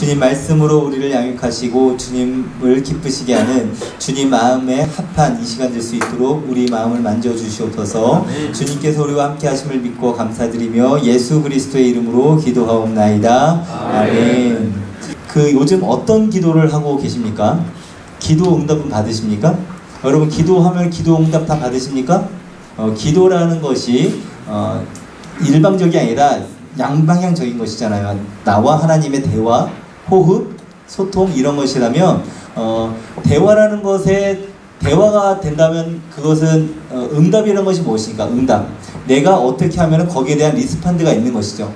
주님 말씀으로 우리를 양육하시고 주님을 기쁘시게 하는 주님 마음에 합한 이 시간 될 수 있도록 우리 마음을 만져주시옵소서. 주님께서 우리와 함께 하심을 믿고 감사드리며 예수 그리스도의 이름으로 기도하옵나이다. 아멘. 요즘 어떤 기도를 하고 계십니까? 기도 응답은 받으십니까? 여러분 기도하면 기도 응답 다 받으십니까? 기도라는 것이 일방적이 아니라 양방향적인 것이잖아요. 나와 하나님의 대화, 호흡, 소통 이런 것이라면 대화라는 것에 대화가 된다면 그것은 응답이라는 것이 무엇입니까? 응답. 내가 어떻게 하면 거기에 대한 리스판드가 있는 것이죠.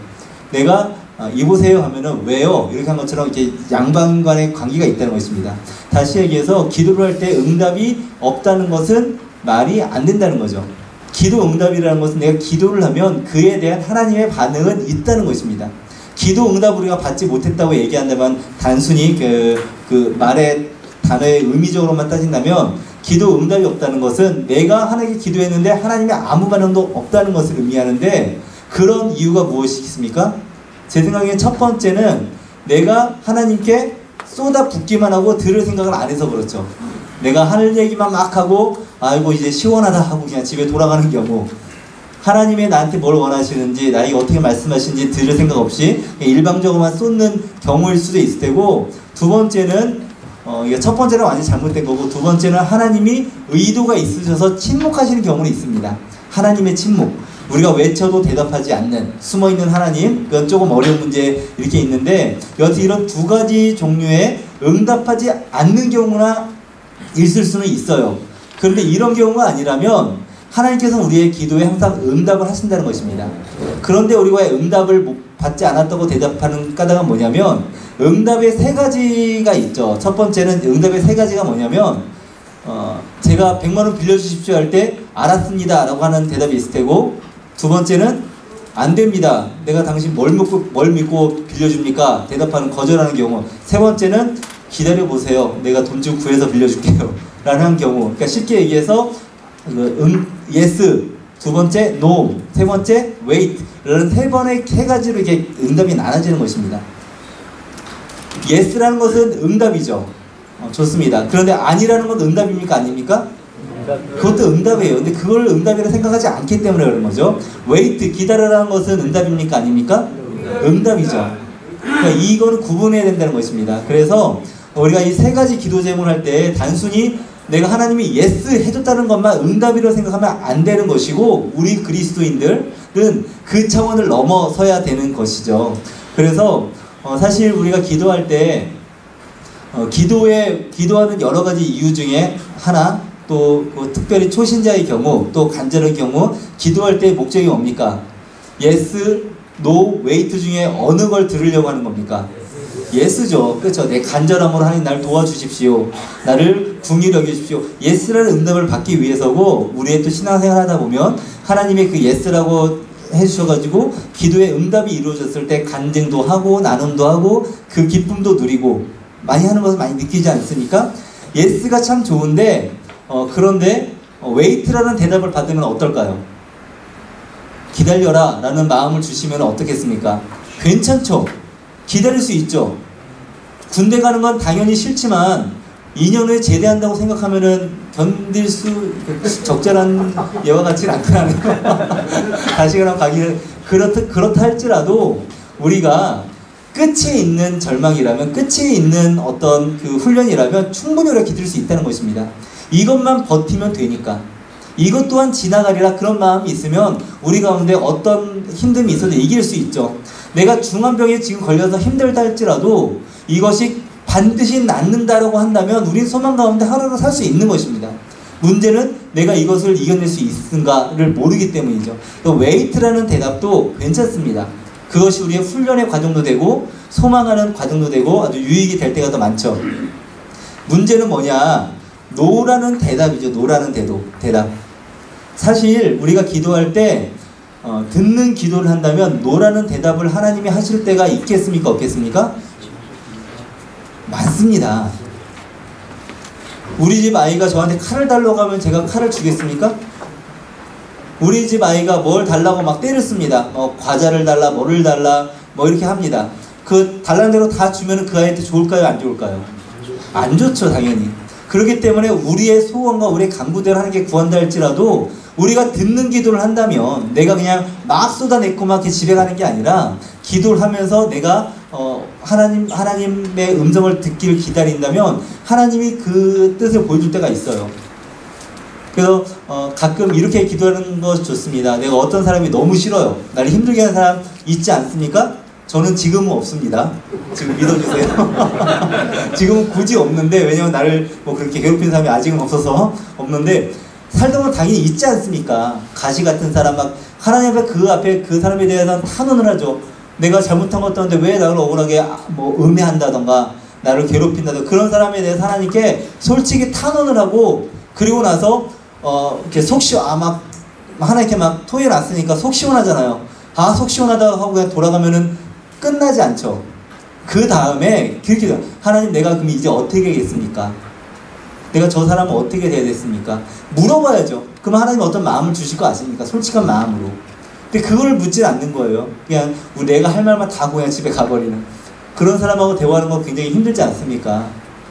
내가 이보세요 하면은 왜요? 이렇게 한 것처럼 이렇게 양방 간의 관계가 있다는 것입니다. 다시 얘기해서 기도를 할 때 응답이 없다는 것은 말이 안 된다는 거죠. 기도 응답이라는 것은 내가 기도를 하면 그에 대한 하나님의 반응은 있다는 것입니다. 기도 응답 우리가 받지 못했다고 얘기한다면 단순히 그 말의 단어의 의미적으로만 따진다면 기도 응답이 없다는 것은 내가 하나님께 기도했는데 하나님의 아무 반응도 없다는 것을 의미하는데 그런 이유가 무엇이겠습니까? 제 생각에 첫 번째는 내가 하나님께 쏟아붓기만 하고 들을 생각을 안 해서 그렇죠. 내가 할 얘기만 막 하고 아이고 이제 시원하다 하고 그냥 집에 돌아가는 경우, 하나님이 나한테 뭘 원하시는지 나에게 어떻게 말씀하시는지 들을 생각 없이 일방적으로만 쏟는 경우일 수도 있을 테고, 두 번째는 이게 첫 번째는 완전히 잘못된 거고 두 번째는 하나님이 의도가 있으셔서 침묵하시는 경우는 있습니다. 하나님의 침묵, 우리가 외쳐도 대답하지 않는 숨어있는 하나님, 그건 조금 어려운 문제 이렇게 있는데 여튼 이런 두 가지 종류의 응답하지 않는 경우나 있을 수는 있어요. 그런데 이런 경우가 아니라면 하나님께서는 우리의 기도에 항상 응답을 하신다는 것입니다. 그런데 우리가 응답을 받지 않았다고 대답하는 까닭은 뭐냐면 응답의 세 가지가 있죠. 첫 번째는 응답의 세 가지가 뭐냐면 제가 100만원 빌려주십시오 할 때 알았습니다 라고 하는 대답이 있을 테고, 두 번째는 안 됩니다. 내가 당신 뭘 믿고 빌려줍니까? 대답하는 거절하는 경우. 세 번째는 기다려보세요. 내가 돈 좀 구해서 빌려줄게요. 라는 경우. 그러니까 쉽게 얘기해서 yes, 두 번째 no, 세 번째 wait. 이런 세 가지로 이게 응답이 나눠지는 것입니다. yes라는 것은 응답이죠. 좋습니다. 그런데 아니라는 건 응답입니까? 아닙니까? 그것도 응답이에요. 근데 그걸 응답이라 생각하지 않기 때문에 그런 거죠. wait, 기다려라는 것은 응답입니까? 아닙니까? 응답이죠. 그러니까 이거는 구분해야 된다는 것입니다. 그래서 우리가 이 세 가지 기도 제목을 할 때 단순히 내가 하나님이 예스 해줬다는 것만 응답이라고 생각하면 안 되는 것이고, 우리 그리스도인들은 그 차원을 넘어서야 되는 것이죠. 그래서 사실 우리가 기도할 때 기도하는 여러 가지 이유 중에 하나, 또 특별히 초신자의 경우, 또 간절한 경우 기도할 때 목적이 뭡니까? 예스, 노, 웨이트 중에 어느 걸 들으려고 하는 겁니까? 예스죠. 그렇죠. 내 간절함으로 하나님 나를 도와주십시오. 나를 궁히 여겨주십시오. 예스라는 응답을 받기 위해서고, 우리의 또 신앙생활 하다 보면 하나님의 그 예스라고 해주셔가지고 기도의 응답이 이루어졌을 때 간증도 하고 나눔도 하고 그 기쁨도 누리고 많이 하는 것을 많이 느끼지 않습니까? 예스가 참 좋은데 그런데 웨이트라는 대답을 받으면 어떨까요? 기다려라 라는 마음을 주시면 어떻겠습니까? 괜찮죠? 기다릴 수 있죠. 군대 가는 건 당연히 싫지만 2년 후에 제대한다고 생각하면은 견딜 수 적절한 예와 같지는 않더라고요. 다시금 가기는 그렇다 할지라도 우리가 끝에 있는 절망이라면, 끝에 있는 어떤 그 훈련이라면 충분히 우리가 기다릴 수 있다는 것입니다. 이것만 버티면 되니까. 이것 또한 지나가리라, 그런 마음이 있으면 우리 가운데 어떤 힘듦이 있어도 이길 수 있죠. 내가 중환병에 지금 걸려서 힘들다 할지라도 이것이 반드시 낫는다라고 한다면 우린 소망 가운데 하루를 살 수 있는 것입니다. 문제는 내가 이것을 이겨낼 수 있는가를 모르기 때문이죠. 또 웨이트라는 대답도 괜찮습니다. 그것이 우리의 훈련의 과정도 되고 소망하는 과정도 되고 아주 유익이 될 때가 더 많죠. 문제는 뭐냐? 노라는 대답이죠. 노라는 대답. 사실 우리가 기도할 때 듣는 기도를 한다면 노라는 대답을 하나님이 하실 때가 있겠습니까? 없겠습니까? 많습니다. 우리 집 아이가 저한테 칼을 달라고 하면 제가 칼을 주겠습니까? 우리 집 아이가 뭘 달라고 막 때렸습니다. 과자를 달라, 뭐를 달라, 뭐 이렇게 합니다. 그 달라는 대로 다 주면은 그 아이한테 좋을까요? 안 좋을까요? 안 좋죠, 당연히. 그렇기 때문에 우리의 소원과 우리의 간구대로 하는 게 구한다 할지라도 우리가 듣는 기도를 한다면 내가 그냥 막 쏟아내고 막 이렇게 집에 가는 게 아니라 기도를 하면서 내가 하나님의 음성을 듣기를 기다린다면 하나님이 그 뜻을 보여줄 때가 있어요. 그래서 가끔 이렇게 기도하는 거 좋습니다. 내가 어떤 사람이 너무 싫어요. 나를 힘들게 하는 사람 있지 않습니까? 저는 지금은 없습니다. 지금 믿어주세요. 지금은 굳이 없는데, 왜냐면 나를 뭐 그렇게 괴롭히는 사람이 아직은 없어서 없는데, 살다 보면 당연히 있지 않습니까? 가시 같은 사람, 막 하나님 앞에 그 사람에 대해서 탄원을 하죠. 내가 잘못한 것도 한데 왜 나를 억울하게 뭐 음해한다던가 나를 괴롭힌다던가 그런 사람에 대해서 하나님께 솔직히 탄원을 하고, 그리고 나서 이렇게 막 하나님께 막 토해를 놨으니까 속 시원하잖아요. 아, 속 시원하다 하고 그냥 돌아가면은 끝나지 않죠. 그 다음에 그렇게 하나님, 내가 그럼 이제 어떻게 하겠습니까? 내가 저 사람은 어떻게 돼야 됐습니까? 물어봐야죠. 그럼 하나님 어떤 마음을 주실 거 아십니까? 솔직한 마음으로. 근데 그걸 묻지 않는 거예요. 그냥 내가 할 말만 다 하고 그냥 집에 가버리는. 그런 사람하고 대화하는 거 굉장히 힘들지 않습니까?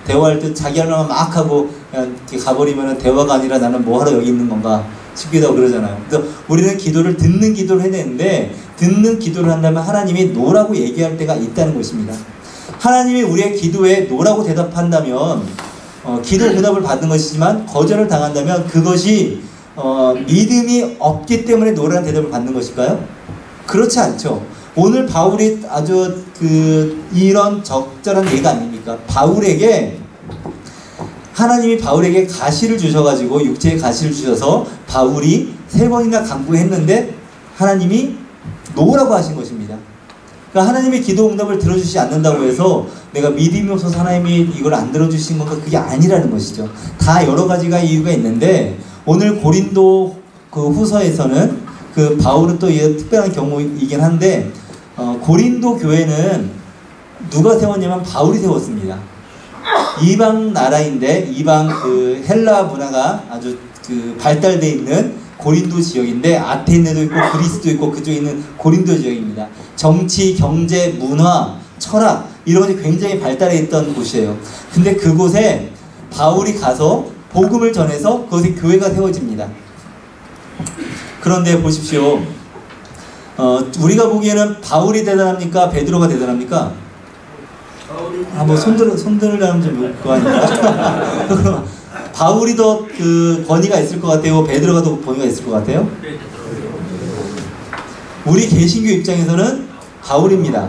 대화할 때 자기 할 말만 막 하고 그냥 이렇게 가버리면 대화가 아니라 나는 뭐 하러 여기 있는 건가 싶기도 하고 그러잖아요. 그래서 우리는 기도를 듣는 기도를 해야 되는데, 듣는 기도를 한다면 하나님이 노라고 얘기할 때가 있다는 것입니다. 하나님이 우리의 기도에 노라고 대답한다면 기도 응답을 받는 것이지만 거절을 당한다면 그것이 믿음이 없기 때문에 노라는 대답을 받는 것일까요? 그렇지 않죠. 오늘 바울이 아주 이런 적절한 예가 아닙니까? 하나님이 바울에게 가시를 주셔가지고, 육체의 가시를 주셔서 바울이 3번이나 간구했는데 하나님이 노라고 하신 것입니다. 그러니까 하나님의 기도 응답을 들어주시지 않는다고 해서 내가 믿음이 없어서 하나님이 이걸 안 들어주신 건가? 그게 아니라는 것이죠. 다 여러 가지가 이유가 있는데, 오늘 고린도 후서에서는 바울은 또 특별한 경우이긴 한데, 고린도 교회는 누가 세웠냐면 바울이 세웠습니다. 이방 나라인데, 이방 헬라 문화가 아주 발달되어 있는 고린도 지역인데, 아테네도 있고 그리스도 있고 그쪽에 있는 고린도 지역입니다. 정치, 경제, 문화, 철학 이런 것이 굉장히 발달해 있던 곳이에요. 근데 그곳에 바울이 가서 복음을 전해서 그곳에 교회가 세워집니다. 그런데 보십시오. 우리가 보기에는 바울이 대단합니까? 베드로가 대단합니까? 뭐 손들으려면 좀 그거 아닌가? 그럼 바울이 더 권위가 있을 것 같아요? 베드로가 더 권위가 있을 것 같아요? 우리 개신교 입장에서는 바울입니다.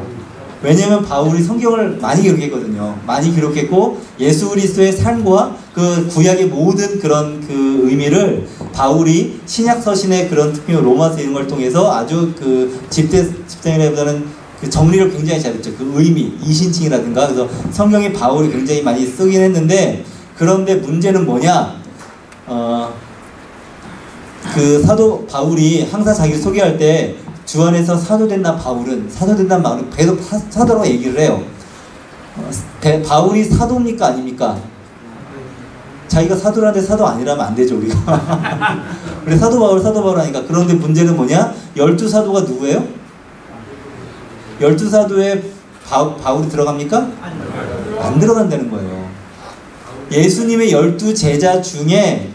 왜냐하면 바울이 성경을 많이 기록했거든요. 많이 기록했고, 예수 그리스도의 삶과 그 구약의 모든 그런 의미를 바울이 신약 서신의 그런 특히 로마서 이런 걸 통해서 아주 집단이라기보다는 정리를 굉장히 잘했죠. 의미, 이신칭이라든가. 그래서 성경에 바울이 굉장히 많이 쓰긴 했는데, 그런데 문제는 뭐냐? 사도 바울이 항상 자기를 소개할 때 주 안에서 사도된다 바울은, 사도된다 바울은 계속 사도라고 얘기를 해요. 바울이 사도입니까? 아닙니까? 자기가 사도라는데 사도 아니라면 안 되죠, 우리가. 우리 사도 바울 하니까. 그런데 문제는 뭐냐? 12사도가 누구예요? 12사도에 바울이 들어갑니까? 안 들어간다는 거예요. 예수님의 12제자 중에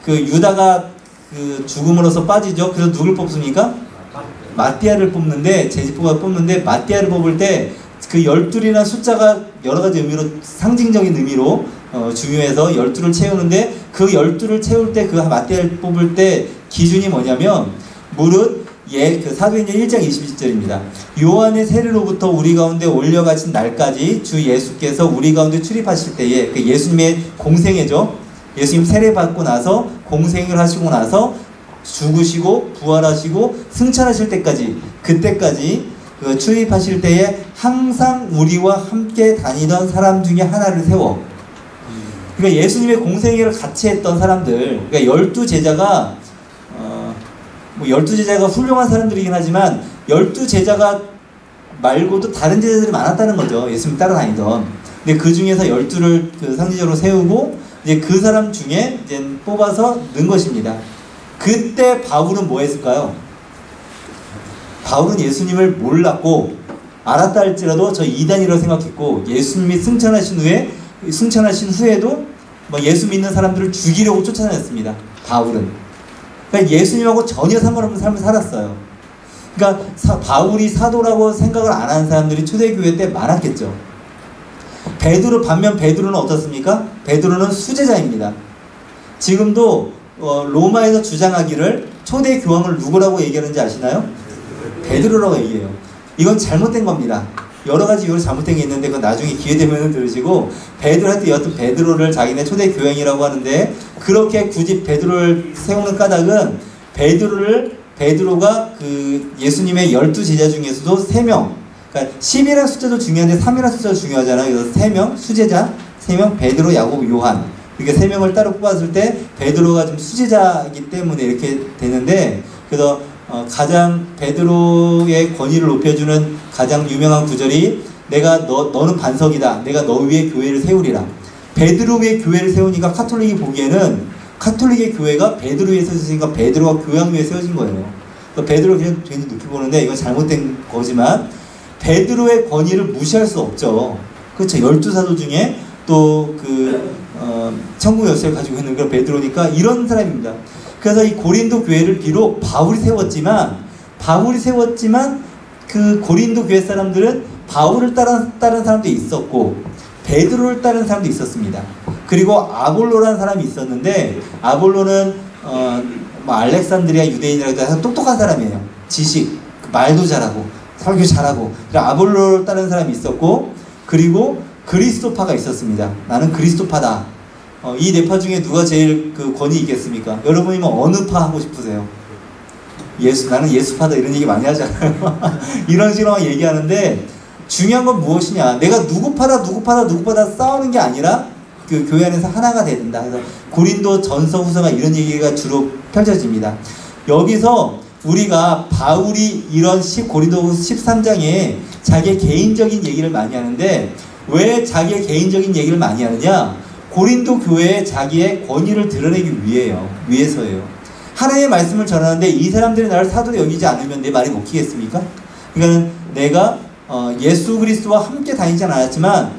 유다가 죽음으로써 빠지죠. 그래서 누굴 뽑습니까? 마띠아를 뽑는데, 제지포가 뽑는데, 마띠아를 뽑을 때 12이라는 숫자가 여러 가지 의미로, 상징적인 의미로 중요해서 12를 채우는데, 그 12를 채울 때 마띠아를 뽑을 때 기준이 뭐냐면, 무릇 사도행전 1장 20절입니다. 요한의 세례로부터 우리 가운데 올려가신 날까지 주 예수께서 우리 가운데 출입하실 때에, 예수님의 공생애죠. 예수님 세례받고 나서 공생을 하시고 나서 죽으시고 부활하시고 승천하실 때까지, 그때까지 출입하실 때에 항상 우리와 함께 다니던 사람 중에 하나를 세워. 그러니까 예수님의 공생애를 같이 했던 사람들, 그러니까 12제자가 12제자가 훌륭한 사람들이긴 하지만 12제자가 말고도 다른 제자들이 많았다는 거죠. 예수님 따라다니던. 근데 그 중에서 12를 상징적으로 세우고 이제 그 사람 중에 이제 뽑아서 넣은 것입니다. 그때 바울은 뭐 했을까요? 바울은 예수님을 몰랐고 알았다 할지라도 저 이단이라고 생각했고, 예수님이 승천하신 후에도 뭐 예수 믿는 사람들을 죽이려고 쫓아다녔습니다. 바울은. 그러니까 예수님하고 전혀 상관없는 삶을 살았어요. 그러니까 바울이 사도라고 생각을 안 하는 사람들이 초대교회 때 많았겠죠. 반면 베드로는 어떻습니까? 베드로는 수제자입니다. 지금도 로마에서 주장하기를 초대 교황을 누구라고 얘기하는지 아시나요? 베드로라고 얘기해요. 이건 잘못된 겁니다. 여러 가지 이유로 잘못된 게 있는데 그건 나중에 기회 되면 들으시고, 베드로한테 여튼 베드로를 자기네 초대 교황이라고 하는데, 그렇게 굳이 베드로를 세우는 까닭은 베드로가 그 예수님의 12제자 중에서도 3명, 그러니까 10이라는 숫자도 중요한데 3이라는 숫자도 중요하잖아요. 그래서 3명 수제자, 3명 베드로, 야고보, 요한, 이렇게 3명을 따로 뽑았을 때 베드로가 좀 수제자이기 때문에 이렇게 되는데, 그래서 가장 베드로의 권위를 높여주는 가장 유명한 구절이, 너는 반석이다, 내가 너 위에 교회를 세우리라. 베드로 위에 교회를 세우니까 카톨릭이 보기에는 카톨릭의 교회가 베드로 위에 세워졌으니까 베드로가 교황 위에 세워진 거예요. 베드로 그냥 괜히 높이 보는데 이건 잘못된 거지만, 베드로의 권위를 무시할 수 없죠. 그렇죠. 12사도 중에 또 천국 열쇠를 가지고 있는 그런 베드로니까 이런 사람입니다. 그래서 이 고린도 교회를 비록 바울이 세웠지만 그 고린도 교회 사람들은 바울을 따른 사람도 있었고 베드로를 따른 사람도 있었습니다. 그리고 아볼로라는 사람이 있었는데, 아볼로는 알렉산드리아 유대인이라고 해서 똑똑한 사람이에요. 지식, 말도 잘하고 설교 잘하고. 아볼로를 따른 사람이 있었고, 그리고 그리스도파가 있었습니다. 나는 그리스도파다. 이 네 파 중에 누가 제일 그 권위 있겠습니까? 여러분이면 어느 파 하고 싶으세요? 나는 예수파다, 이런 얘기 많이 하잖아요. 이런 식으로 얘기하는데, 중요한 건 무엇이냐? 내가 누구파다 싸우는 게 아니라 그 교회 안에서 하나가 된다. 그래서 고린도 전서 후서가 이런 얘기가 주로 펼쳐집니다. 여기서 우리가 바울이 이런 고린도후서 13장에 자기의 개인적인 얘기를 많이 하는데, 왜 자기의 개인적인 얘기를 많이 하느냐? 고린도 교회에 자기의 권위를 드러내기 위해서예요. 하나님의 말씀을 전하는데 이 사람들이 나를 사도로 여기지 않으면 내 말이 먹히겠습니까? 그러니까 내가 예수 그리스도와 함께 다니지 않았지만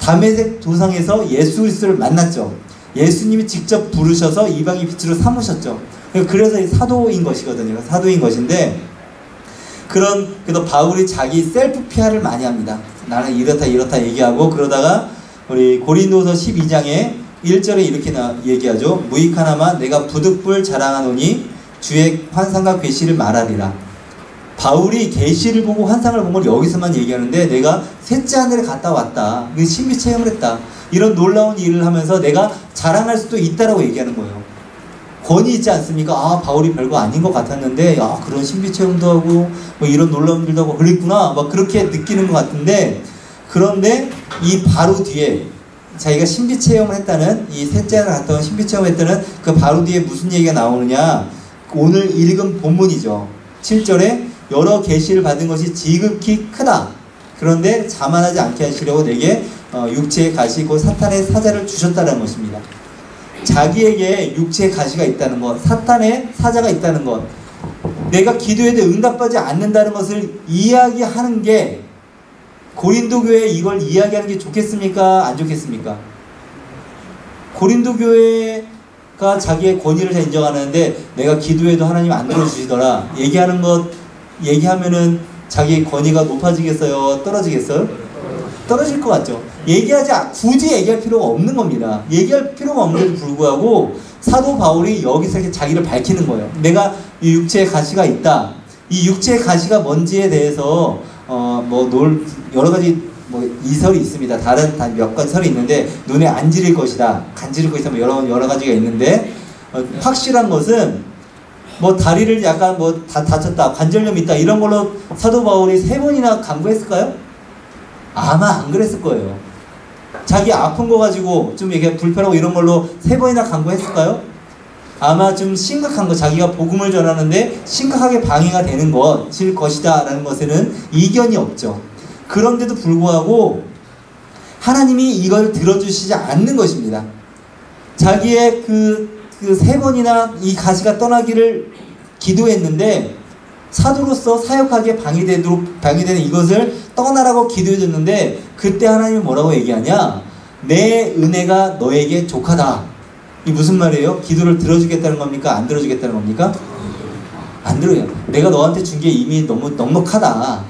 다메섹 도상에서 예수 그리스도를 만났죠. 예수님이 직접 부르셔서 이방인 빛으로 삼으셨죠. 그래서 사도인 것이거든요. 사도인 것인데, 그래도 바울이 자기 셀프 PR을 많이 합니다. 나는 이렇다 얘기하고, 그러다가 우리 고린도서 12장에 1절에 이렇게 얘기하죠. 무익하나마 내가 부득불 자랑하노니 주의 환상과 계시를 말하리라. 바울이 계시를 보고 환상을 본 걸 여기서만 얘기하는데, 내가 셋째 하늘에 갔다 왔다, 신비 체험을 했다, 이런 놀라운 일을 하면서 내가 자랑할 수도 있다라고 얘기하는 거예요. 권위 있지 않습니까? 바울이 별거 아닌 것 같았는데, 그런 신비 체험도 하고 뭐 이런 놀라운 일도 하고 그랬구나, 막 그렇게 느끼는 것 같은데, 그런데 이 바로 뒤에 자기가 신비 체험을 했다는, 이 셋째 하늘 갔다 온 신비 체험을 했다는 그 바로 뒤에 무슨 얘기가 나오느냐? 오늘 읽은 본문이죠. 7절에 여러 계시를 받은 것이 지극히 크다. 그런데 자만하지 않게 하시려고 내게 육체의 가시 곧 사탄의 사자를 주셨다는 것입니다. 자기에게 육체의 가시가 있다는 것, 사탄의 사자가 있다는 것, 내가 기도해도 응답받지 않는다는 것을 이야기하는 게, 고린도 교회에 이걸 이야기하는 게 좋겠습니까? 안 좋겠습니까? 고린도 교회가 자기의 권위를 다 인정하는데, 내가 기도해도 하나님 안 들어주시더라, 얘기하면은 자기의 권위가 높아지겠어요? 떨어지겠어요? 떨어질 것 같죠? 굳이 얘기할 필요가 없는 겁니다. 얘기할 필요가 없는데도 불구하고 사도 바울이 여기서 이렇게 자기를 밝히는 거예요. 내가 이 육체의 가시가 있다. 이 육체의 가시가 뭔지에 대해서 여러 가지 이설이 있습니다. 다른 몇 가지 설이 있는데, 눈에 안 지릴 것이다, 간지릴 것이다, 여러 가지가 있는데, 확실한 것은 다리를 약간 다쳤다, 관절염 있다, 이런 걸로 사도 바울이 3번이나 간구했을까요? 아마 안 그랬을 거예요. 자기 아픈 거 가지고 좀 이게 불편하고 이런 걸로 3번이나 간구했을까요? 아마 좀 심각한 거, 자기가 복음을 전하는데 심각하게 방해가 되는 것일 것이다 라는 것에는 이견이 없죠. 그런데도 불구하고 하나님이 이걸 들어주시지 않는 것입니다. 자기의 그 3번이나 이 가시가 떠나기를 기도했는데 사도로서 사역하기에 방해되는 이것을 떠나라고 기도해줬는데 그때 하나님이 뭐라고 얘기하냐? 내 은혜가 너에게 족하다. 이 무슨 말이에요? 기도를 들어주겠다는 겁니까? 안 들어주겠다는 겁니까? 안 들어요. 내가 너한테 준 게 이미 너무 넉넉하다.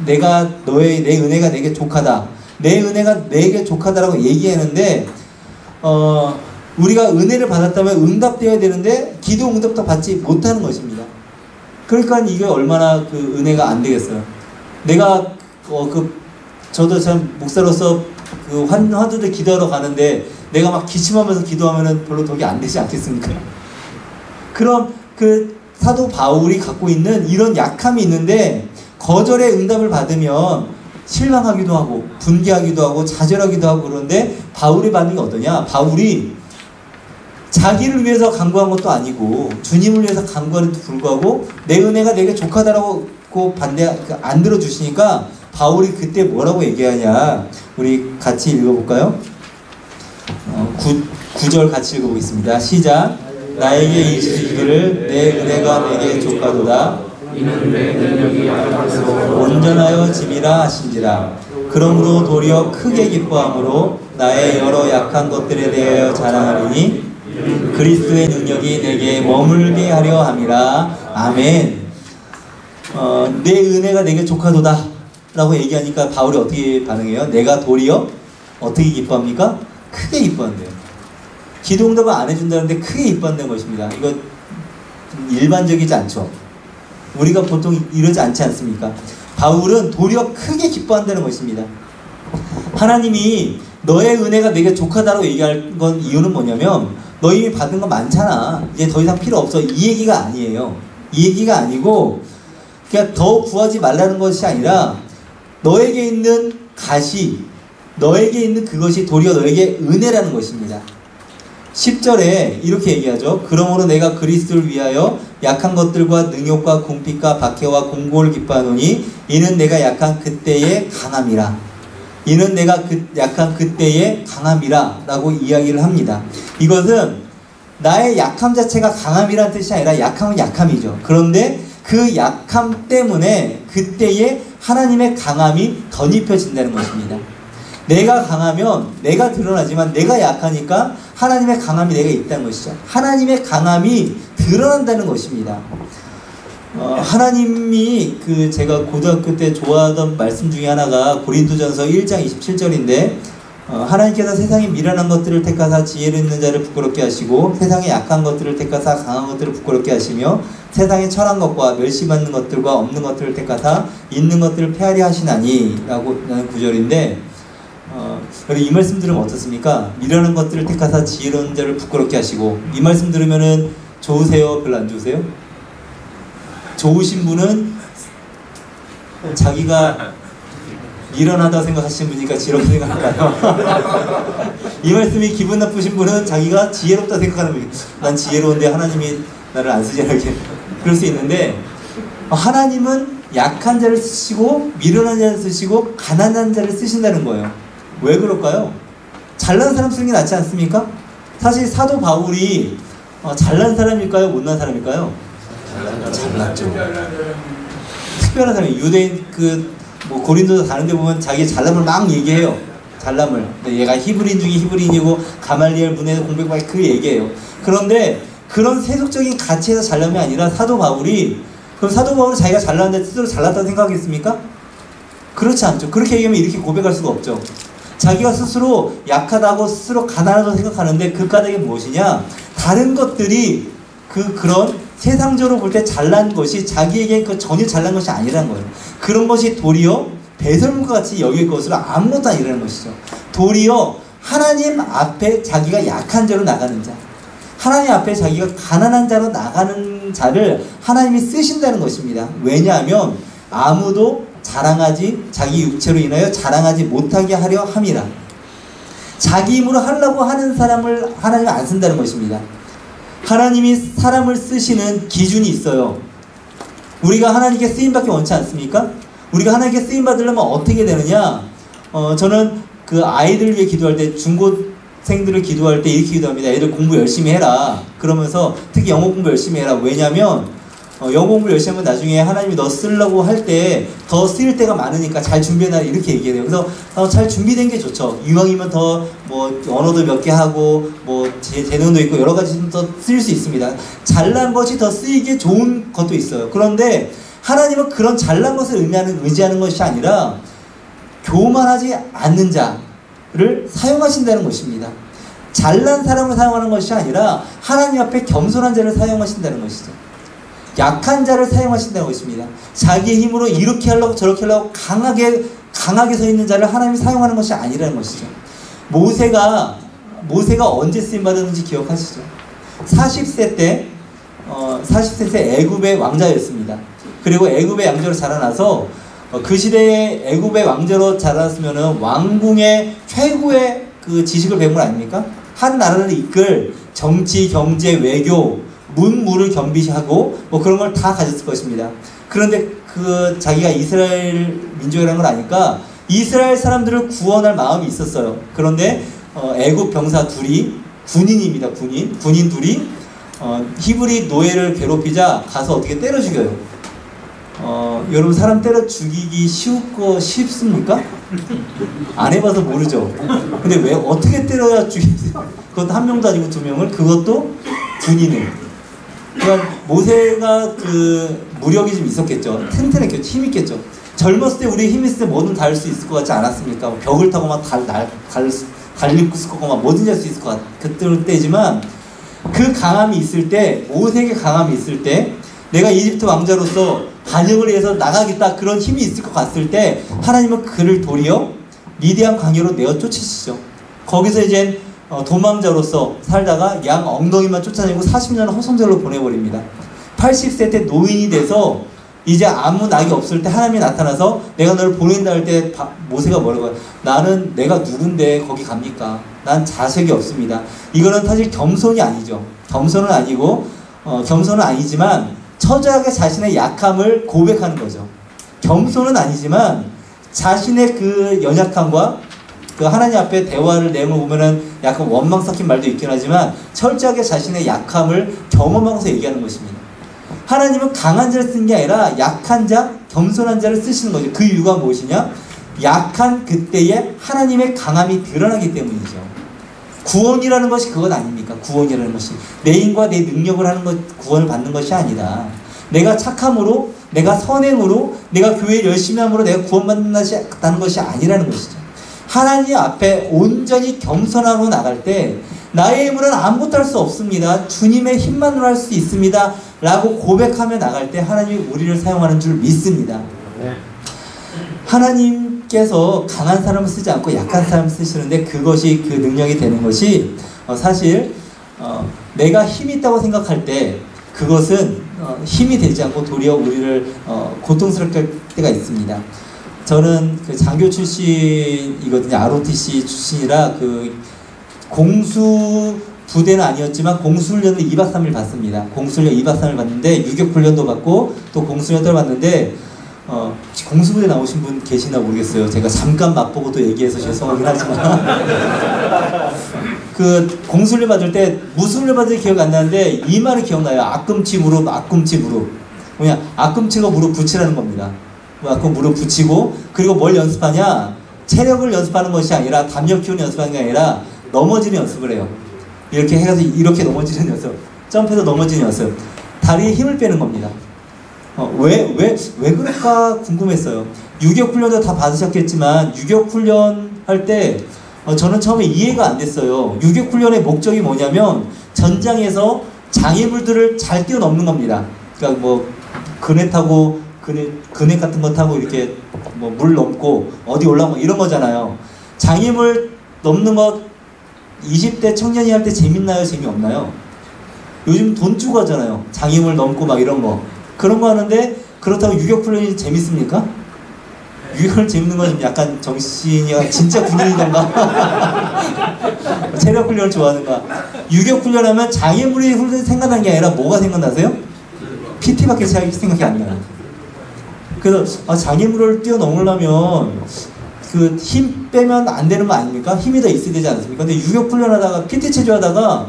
내 은혜가 내게 족하다. 내 은혜가 내게 족하다라고 얘기하는데 우리가 은혜를 받았다면 응답되어야 되는데 기도 응답도 받지 못하는 것입니다. 그러니까 이게 얼마나 그 은혜가 안 되겠어요. 내가 저도 참 목사로서 그 화두들 기도하러 가는데 내가 막 기침하면서 기도하면은 별로 덕이 안 되지 않겠습니까? 그럼 그 사도 바울이 갖고 있는 이런 약함이 있는데 거절의 응답을 받으면 실망하기도 하고 분개하기도 하고 좌절하기도 하고 그런데 바울의 반응이 어떠냐? 바울이 자기를 위해서 간구한 것도 아니고 주님을 위해서 간구하는데도 불구하고 내 은혜가 내게 족하다라고 안 들어주시니까 바울이 그때 뭐라고 얘기하냐? 우리 같이 읽어볼까요? 9절 같이 읽어보겠습니다. 시작. 나에게 이르시기를 내 은혜가 내게 족하도다. 이는 내 능력이 약함으로 온전하여 짐이라 하신지라. 그러므로 도리어 크게 기뻐함으로 나의 여러 약한 것들에 대하여 자랑하리니 그리스도의 능력이 내게 머물게 하려 함이라. 아멘. 내 은혜가 내게 족하도다 라고 얘기하니까 바울이 어떻게 반응해요? 내가 도리어 어떻게 기뻐합니까? 크게 기뻐한대요. 기도 응답을 안 해준다는데 크게 기뻐한다는 것입니다. 이거 일반적이지 않죠. 우리가 보통 이러지 않지 않습니까? 바울은 도리어 크게 기뻐한다는 것입니다. 하나님이 너의 은혜가 내게 족하다고 얘기할 건 이유는 뭐냐면 너 이미 받은 거 많잖아. 이제 더 이상 필요 없어. 이 얘기가 아니에요. 이 얘기가 아니고 그냥 더 구하지 말라는 것이 아니라 너에게 있는 너에게 있는 그것이 도리어 너에게 은혜라는 것입니다. 10절에 이렇게 얘기하죠. 그러므로 내가 그리스도를 위하여 약한 것들과 능욕과 궁핍과 박해와 공고를 기뻐하노니 이는 내가 약한 그때의 강함이라. 이는 내가 약한 그때의 강함이라 라고 이야기를 합니다. 이것은 나의 약함 자체가 강함이라는 뜻이 아니라 약함은 약함이죠. 그런데 그 약함 때문에 그때의 하나님의 강함이 덧입혀진다는 것입니다. 내가 강하면 내가 드러나지만 내가 약하니까 하나님의 강함이 내게 있다는 것이죠. 하나님의 강함이 드러난다는 것입니다. 하나님이 제가 고등학교 때 좋아하던 말씀 중에 하나가 고린도전서 1장 27절인데 하나님께서 세상에 미련한 것들을 택하사 지혜를 있는 자를 부끄럽게 하시고 세상에 약한 것들을 택하사 강한 것들을 부끄럽게 하시며 세상에 천한 것과 멸시받는 것들과 없는 것들을 택하사 있는 것들을 폐하려 하시나니 라고 하는 구절인데 이 말씀 들으면 어떻습니까? 미련한 것들을 택하사 지혜로운 자를 부끄럽게 하시고 이 말씀 들으면은 좋으세요? 별로 안 좋으세요? 좋으신 분은 자기가 미련하다고 생각하시는 분이니까 지혜롭게 생각할까요? 이 말씀이 기분 나쁘신 분은 자기가 지혜롭다 생각하는 분이에요. 난 지혜로운데 하나님이 나를 안 쓰지 않게 그럴 수 있는데 하나님은 약한 자를 쓰시고 미련한 자를 쓰시고 가난한 자를 쓰신다는 거예요. 왜 그럴까요? 잘난 사람 쓰는 게 낫지 않습니까? 사실 사도 바울이 잘난 사람일까요? 못난 사람일까요? 잘났죠. 특별한 사람이 유대인 고린도서 다른 데 보면 자기 잘남을 막 얘기해요. 잘남을. 얘가 히브리인 중에 히브리인이고 가말리엘 문에서 공백받기 그 얘기해요. 그런데 그런 세속적인 가치에서 잘남이 아니라 사도 바울은 자기가 잘났는데 스스로 잘났다고 생각하겠습니까? 그렇지 않죠. 그렇게 얘기하면 이렇게 고백할 수가 없죠. 자기가 스스로 약하다고 스스로 가난하다고 생각하는데 그 까닭이 무엇이냐? 다른 것들이 그런 세상적으로 볼 때 잘난 것이 자기에게 전혀 잘난 것이 아니라는 거예요. 그런 것이 도리어 배설물과 같이 여길 것으로 아무것도 아니라는 것이죠. 도리어 하나님 앞에 자기가 약한 자로 나가는 자, 하나님 앞에 자기가 가난한 자로 나가는 자를 하나님이 쓰신다는 것입니다. 왜냐하면 아무도 자기 육체로 인하여 자랑하지 못하게 하려 함이라. 자기 힘으로 하려고 하는 사람을 하나님은 안 쓴다는 것입니다. 하나님이 사람을 쓰시는 기준이 있어요. 우리가 하나님께 쓰임받기 원치 않습니까? 우리가 하나님께 쓰임받으려면 어떻게 되느냐? 저는 그 아이들 위해 기도할 때, 중고생들을 기도할 때 이렇게 기도합니다. 애들 공부 열심히 해라. 그러면서 특히 영어 공부 열심히 해라. 왜냐면 영어 공부를 열심히 하면 나중에 하나님이 너 쓰려고 할 때 더 쓰일 때가 많으니까 잘 준비해놔 이렇게 얘기해요. 그래서 잘 준비된 게 좋죠. 이왕이면 더 뭐 언어도 몇 개 하고 뭐 재능도 있고 여러 가지 더 쓰일 수 있습니다. 잘난 것이 더 쓰이기에 좋은 것도 있어요. 그런데 하나님은 그런 잘난 것을 의지하는 것이 아니라 교만하지 않는 자를 사용하신다는 것입니다. 잘난 사람을 사용하는 것이 아니라 하나님 앞에 겸손한 자를 사용하신다는 것이죠. 약한 자를 사용하신다는 것입니다. 자기의 힘으로 이렇게 하려고 저렇게 하려고 강하게 서 있는 자를 하나님이 사용하는 것이 아니라는 것이죠. 모세가 언제 쓰임받았는지 기억하시죠? 40세 때 애굽의 왕자였습니다. 그리고 애굽의 왕자로 자라나서 그 시대에 애굽의 왕자로 자랐으면은 왕궁의 최고의 그 지식을 배운 건 아닙니까? 한 나라를 이끌 정치, 경제, 외교, 문무를 겸비하고 뭐 그런 걸 다 가졌을 것입니다. 그런데 자기가 이스라엘 민족이라는 걸 아니까 이스라엘 사람들을 구원할 마음이 있었어요. 그런데 애굽 병사 둘이 군인입니다. 군인 둘이 히브리 노예를 괴롭히자 가서 어떻게 때려 죽여요. 여러분 사람 때려 죽이기 쉽습니까? 안 해봐서 모르죠. 근데 왜 어떻게 때려야 죽이세요? 그것도 한 명도 아니고 두 명을, 그것도 군인을. 그러니까 모세가 무력이 좀 있었겠죠. 튼튼했겠죠. 힘있겠죠. 젊었을 때 우리 힘 있을 때 뭐든 다 할 수 있을 것 같지 않았습니까? 벽을 타고 막 달릴 수 있고 막 뭐든지 할 수 있을 것 그때지만 그 강함이 있을 때, 모세에게 강함이 있을 때, 내가 이집트 왕자로서 반역을 위해서 나가겠다 그런 힘이 있을 것 같을 때 하나님은 그를 도리어 미디안 광야로 내어 쫓으시죠. 거기서 이제 도망자로서 살다가 양 엉덩이만 쫓아내고 40년을 허송절로 보내버립니다. 80세 때 노인이 돼서 이제 아무 낙이 없을 때 하나님이 나타나서 내가 너를 보낸다 할 때 모세가 뭐라고 해요? 나는 내가 누군데 거기 갑니까? 난 자색이 없습니다. 이거는 사실 겸손이 아니죠. 겸손은 아니고 겸손은 아니지만 처절하게 자신의 약함을 고백하는 거죠. 겸손은 아니지만 자신의 그 연약함과 그 하나님 앞에 대화를 내용을 보면은 약간 원망 섞인 말도 있긴 하지만 철저하게 자신의 약함을 경험하면서 얘기하는 것입니다. 하나님은 강한 자를 쓰는 게 아니라 약한 자, 겸손한 자를 쓰시는 거죠. 그 이유가 무엇이냐? 약한 그때에 하나님의 강함이 드러나기 때문이죠. 구원이라는 것이 그건 아닙니까? 구원이라는 것이 내 힘과 내 능력을 하는 것, 구원을 받는 것이 아니라 내가 착함으로, 내가 선행으로, 내가 교회 열심히 함으로 내가 구원받는다는 것이 아니라는 것이죠. 하나님 앞에 온전히 겸손하고 나갈 때 나의 힘으로는 아무것도 할 수 없습니다. 주님의 힘만으로 할 수 있습니다. 라고 고백하며 나갈 때 하나님이 우리를 사용하는 줄 믿습니다. 하나님께서 강한 사람을 쓰지 않고 약한 사람을 쓰시는데 그것이 그 능력이 되는 것이 사실 내가 힘이 있다고 생각할 때 그것은 힘이 되지 않고 도리어 우리를 고통스럽게 할 때가 있습니다. 저는 그 장교 출신이거든요. ROTC 출신이라 그 공수 부대는 아니었지만 공수훈련을 2박 3일 받습니다. 공수훈련 2박 3일 받는데 유격훈련도 받고 또 공수훈련도 받는데 공수부대 나오신 분 계시나 모르겠어요. 제가 잠깐 맛보고 또 얘기해서 죄송하긴 하지만 그 공수훈련 받을 때 무슨 훈련 받을지 기억 안 나는데 이 말이 기억나요. 앞꿈치 무릎, 앞꿈치 무릎. 뭐냐, 앞꿈치가 무릎 붙이라는 겁니다. 그 무릎 붙이고, 그리고 뭘 연습하냐, 체력을 연습하는 것이 아니라 담력 키우는 연습하는 게 아니라 넘어지는 연습을 해요. 이렇게 해서 이렇게 넘어지는 연습, 점프해서 넘어지는 연습, 다리에 힘을 빼는 겁니다. 왜 그럴까 궁금했어요. 유격훈련도 다 받으셨겠지만 유격훈련 할 때 저는 처음에 이해가 안 됐어요. 유격훈련의 목적이 뭐냐면 전장에서 장애물들을 잘 뛰어넘는 겁니다. 그러니까 뭐 그네 타고 그네 같은 거 타고 이렇게 뭐 물 넘고 어디 올라가고 이런 거잖아요. 장애물 넘는 거 20대 청년이 할 때 재밌나요? 재미없나요? 요즘 돈 주고 하잖아요. 장애물 넘고 막 이런 거. 그런 거 하는데 그렇다고 유격훈련이 재밌습니까? 유격훈련 재밌는 건 좀 약간 정신이 진짜 군인이던가 체력훈련을 좋아하는가. 유격훈련하면 장애물이 생각나는 게 아니라 뭐가 생각나세요? PT밖에 생각이 안 나요. 그래서 장애물을 뛰어넘으려면 그 힘 빼면 안 되는 거 아닙니까? 힘이 더 있어야 되지 않습니까? 근데 유격훈련 하다가 PT 체조 하다가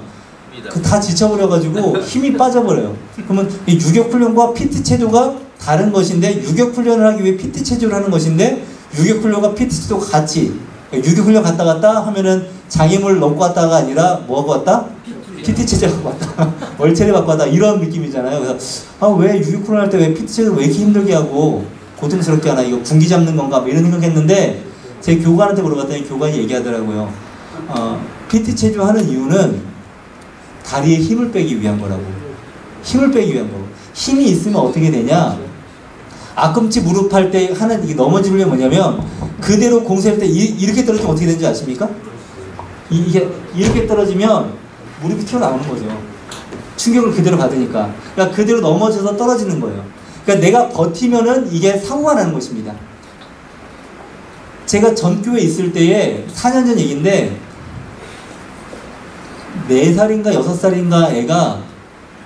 그 다 지쳐버려가지고 힘이 빠져버려요. 그러면 이 유격훈련과 PT 체조가 다른 것인데, 유격훈련을 하기 위해 PT 체조를 하는 것인데, 유격훈련과 PT 체조가 같이, 유격훈련 갔다 하면은 장애물 넣고 갔다가 아니라 뭐하고 왔다? PT 체조하고 왔다. 월체를 받고 왔다. 이런 느낌이잖아요. 그래서 왜 유격훈련 할 때 왜 PT 체조 왜 이렇게 힘들게 하고 고통스럽게 하나, 이거 군기 잡는 건가, 뭐 이런 생각했는데, 제 교관한테 물어봤더니 교관이 얘기하더라고요. PT 체조 하는 이유는 다리에 힘을 빼기 위한 거라고. 힘을 빼기 위한 거고. 힘이 있으면 어떻게 되냐? 앞꿈치 무릎 할 때 하는 이게 넘어지면 뭐냐면, 그대로 공수할 때 이렇게 떨어지면 어떻게 되는지 아십니까? 이게 이렇게 떨어지면 무릎이 튀어나오는 거죠. 충격을 그대로 받으니까. 그러니까 그대로 넘어져서 떨어지는 거예요. 그러니까 내가 버티면은 이게 사고가 나는 것입니다. 제가 전교에 있을 때에 4년 전 얘기인데, 4살인가 6살인가 애가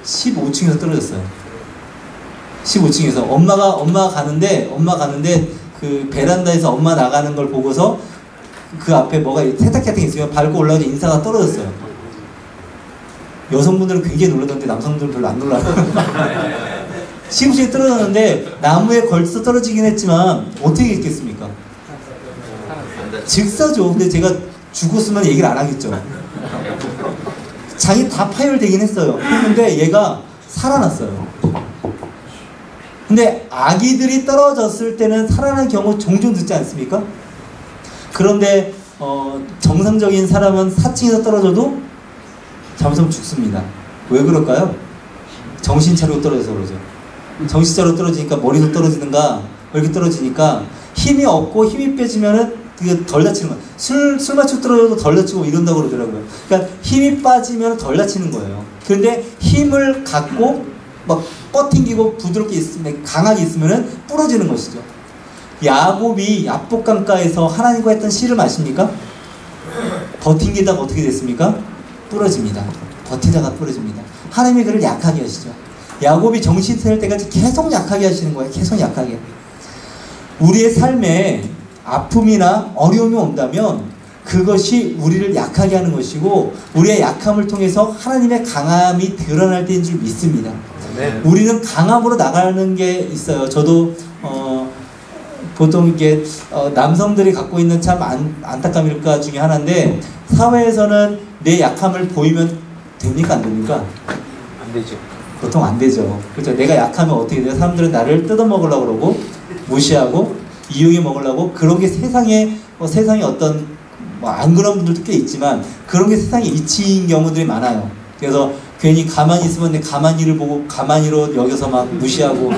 15층에서 떨어졌어요. 15층에서 엄마가 가는데 그 베란다에서 엄마 나가는 걸 보고서 그 앞에 뭐가 세탁기 같은 게 있으면 밟고 올라가서 인사가 떨어졌어요. 여성분들은 굉장히 놀라던데 남성들은 별로 안 놀라요. 15층에 떨어졌는데 나무에 걸쳐서 떨어지긴 했지만 어떻게 했겠습니까? 즉사죠. 근데 제가 죽었으면 얘기를 안 하겠죠. 장이 다 파열되긴 했어요. 했는데 얘가 살아났어요. 근데 아기들이 떨어졌을 때는 살아난 경우 종종 듣지 않습니까? 그런데 정상적인 사람은 4층에서 떨어져도 잠수하면 죽습니다. 왜 그럴까요? 정신 차리고 떨어져서 그러죠. 정신 차리고 떨어지니까 머리도 떨어지는가, 이렇게 떨어지니까 힘이 없고 힘이 빼지면은 그게 덜 다치는 거예요. 술 마시고 떨어져도 덜 다치고 이런다고 그러더라고요. 그러니까 힘이 빠지면 덜 다치는 거예요. 그런데 힘을 갖고 막 뻗팅기고 부드럽게 있으면, 강하게 있으면은 부러지는 것이죠. 야곱이 야복강가에서 하나님과 했던 씨름 아십니까? 버팅기다가 어떻게 됐습니까? 부러집니다. 버티다가 부러집니다. 하나님이 그를 약하게 하시죠. 야곱이 정신 차릴 때까지 계속 약하게 하시는 거예요. 계속 약하게. 우리의 삶에 아픔이나 어려움이 온다면 그것이 우리를 약하게 하는 것이고, 우리의 약함을 통해서 하나님의 강함이 드러날 때인 줄 믿습니다. 네. 우리는 강함으로 나가는 게 있어요. 저도 보통 이게 남성들이 갖고 있는 참 안타까움일까 중에 하나인데, 사회에서는 내 약함을 보이면 됩니까? 안 됩니까? 안 되죠. 보통 안 되죠. 그렇죠. 내가 약하면 어떻게 돼요? 사람들은 나를 뜯어먹으려고 그러고 무시하고 이용해 먹으려고, 그런 게 세상에 어떤 안 그런 분들도 꽤 있지만 그런 게 세상에 이치인 경우들이 많아요. 그래서 괜히 가만히 있으면 내 가만히를 보고 가만히로 여겨서 막 무시하고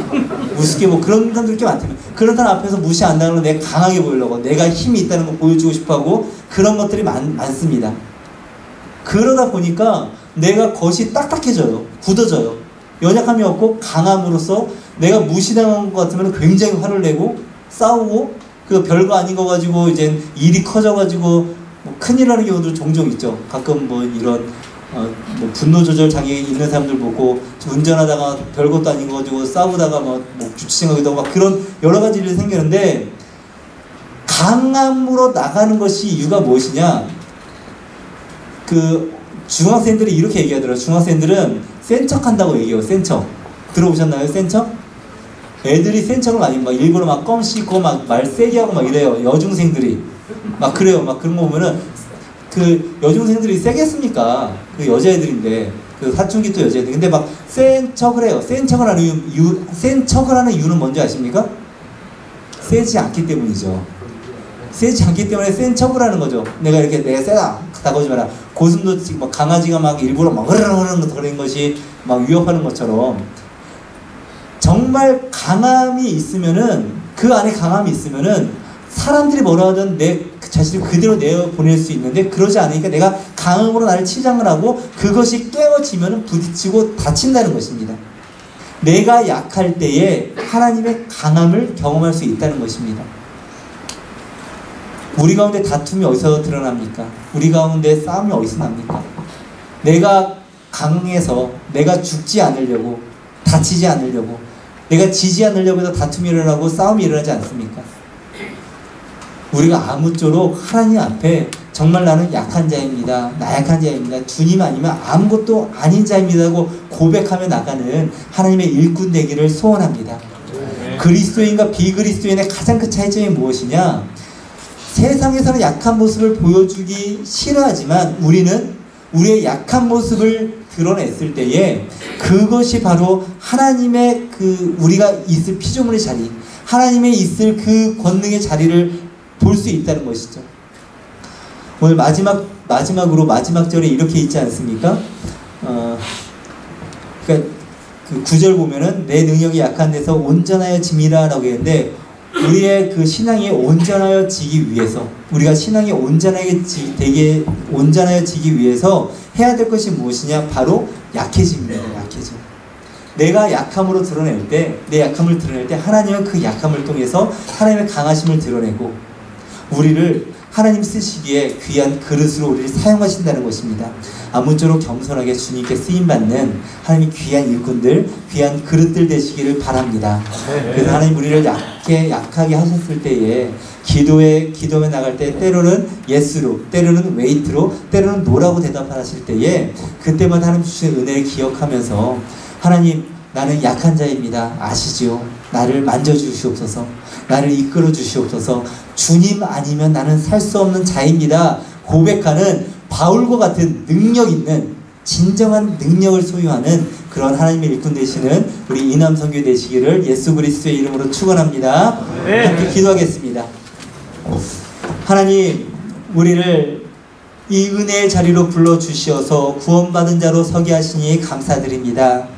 우습게 뭐 그런 사람들이 꽤 많다면, 그런 사람 앞에서 무시 안 당하는 걸 내가 강하게 보이려고, 내가 힘이 있다는 걸 보여주고 싶어하고, 그런 것들이 많습니다. 그러다 보니까 내가 겉이 딱딱해져요. 굳어져요. 연약함이 없고 강함으로써 내가 무시당한 것 같으면 굉장히 화를 내고 싸우고, 그 별거 아닌 거 가지고 이제 일이 커져가지고 뭐 큰일 나는 경우도 종종 있죠. 가끔 뭐 이런 뭐 분노 조절 장애 있는 사람들 보고 운전하다가 별것도 아닌 거 가지고 싸우다가 뭐 주치생하기도 하고 막 그런 여러 가지 일이 생기는데, 강함으로 나가는 것이 이유가 무엇이냐? 그 중학생들이 이렇게 얘기하더라고요. 중학생들은 센 척 한다고 얘기해요. 센 척. 들어보셨나요? 센 척? 애들이 센 척을 많이 막 일부러 막 껌 씹고 막 말 세게 하고 막 이래요. 여중생들이 막 그래요. 막 그런 거 보면은, 그 여중생들이 세겠습니까? 그 여자애들인데, 그 사춘기 또 여자애들. 근데 막 센 척을 해요. 센 척을 하는 이유는 뭔지 아십니까? 세지 않기 때문이죠. 세지 않기 때문에 센 척을 하는 거죠. 내가 세다 다가오지 마라. 고슴도 막 강아지가 막 일부러 막 흐르르르 거리는 것이 막 위협하는 것처럼, 정말 강함이 있으면은, 그 안에 강함이 있으면은 사람들이 뭐라 하든 내 자신을 그대로 내어보낼 수 있는데, 그러지 않으니까 내가 강함으로 나를 치장을 하고, 그것이 깨어지면은 부딪히고 다친다는 것입니다. 내가 약할 때에 하나님의 강함을 경험할 수 있다는 것입니다. 우리 가운데 다툼이 어디서 드러납니까? 우리 가운데 싸움이 어디서 납니까? 내가 강해서 내가 죽지 않으려고, 다치지 않으려고, 내가 지지 않으려고 해서 다툼이 일어나고 싸움이 일어나지 않습니까? 우리가 아무쪼록 하나님 앞에 정말 나는 약한 자입니다. 나약한 자입니다. 주님 아니면 아무것도 아닌 자입니다고 고백하며 나가는 하나님의 일꾼 되기를 소원합니다. 그리스도인과 비그리스도인의 가장 큰 차이점이 무엇이냐? 세상에서는 약한 모습을 보여주기 싫어하지만 우리는 우리의 약한 모습을 드러냈을 때에 그것이 바로 하나님의 우리가 있을 피조물의 자리, 하나님의 있을 그 권능의 자리를 볼 수 있다는 것이죠. 오늘 마지막으로 마지막 절에 이렇게 있지 않습니까? 그러니까 그 9절 보면은 내 능력이 약한 데서 온전하여 짐이라 라고 했는데, 우리의 그 신앙이 온전하여지기 위해서, 우리가 신앙이 온전하여지기 위해서 해야 될 것이 무엇이냐? 바로 약해짐입니다. 약해짐. 내가 약함으로 드러낼 때, 내 약함을 드러낼 때 하나님은 그 약함을 통해서 하나님의 강하심을 드러내고 우리를 하나님 쓰시기에 귀한 그릇으로 우리를 사용하신다는 것입니다. 아무쪼록 겸손하게 주님께 쓰임받는 하나님의 귀한 일꾼들, 귀한 그릇들 되시기를 바랍니다. 그래서 하나님 우리를 약하게 하셨을 때에 기도에 나갈 때 때로는 예스로, 때로는 웨이트로, 때로는 노라고 대답하실 때에 그때마다 하나님 주신 은혜를 기억하면서 하나님, 나는 약한 자입니다. 아시지요? 나를 만져주시옵소서. 나를 이끌어 주시옵소서. 주님 아니면 나는 살 수 없는 자입니다. 고백하는 바울과 같은 능력 있는, 진정한 능력을 소유하는 그런 하나님의 일꾼 되시는 우리 이남선교 되시기를 예수 그리스도의 이름으로 축원합니다. 함께 기도하겠습니다. 하나님, 우리를 이 은혜의 자리로 불러주시어서 구원받은 자로 서게 하시니 감사드립니다.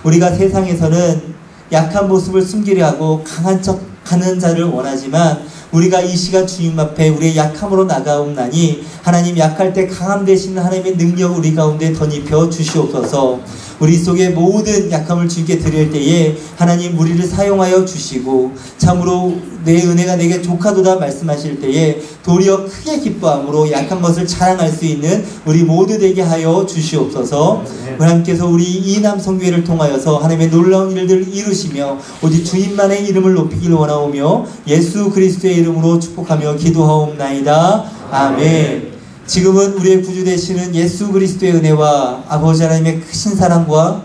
우리가 세상에서는 약한 모습을 숨기려 하고 강한 척하는 자를 원하지만 우리가 이 시간 주님 앞에 우리의 약함으로 나가옵나니 하나님, 약할 때 강함 되시는 하나님의 능력 우리 가운데 덧입혀 주시옵소서. 우리 속의 모든 약함을 주님께 드릴 때에 하나님 우리를 사용하여 주시고 참으로 내 은혜가 내게 족하도다 말씀하실 때에 도리어 크게 기뻐함으로 약한 것을 자랑할 수 있는 우리 모두 되게 하여 주시옵소서. 하나님께서 우리 이남 성교회를 통하여서 하나님의 놀라운 일들을 이루시며 오직 주님만의 이름을 높이길 원하오며 예수 그리스도의 이름으로 축복하며 기도하옵나이다. 아멘. 지금은 우리의 구주 되시는 예수 그리스도의 은혜와 아버지 하나님의 크신 사랑과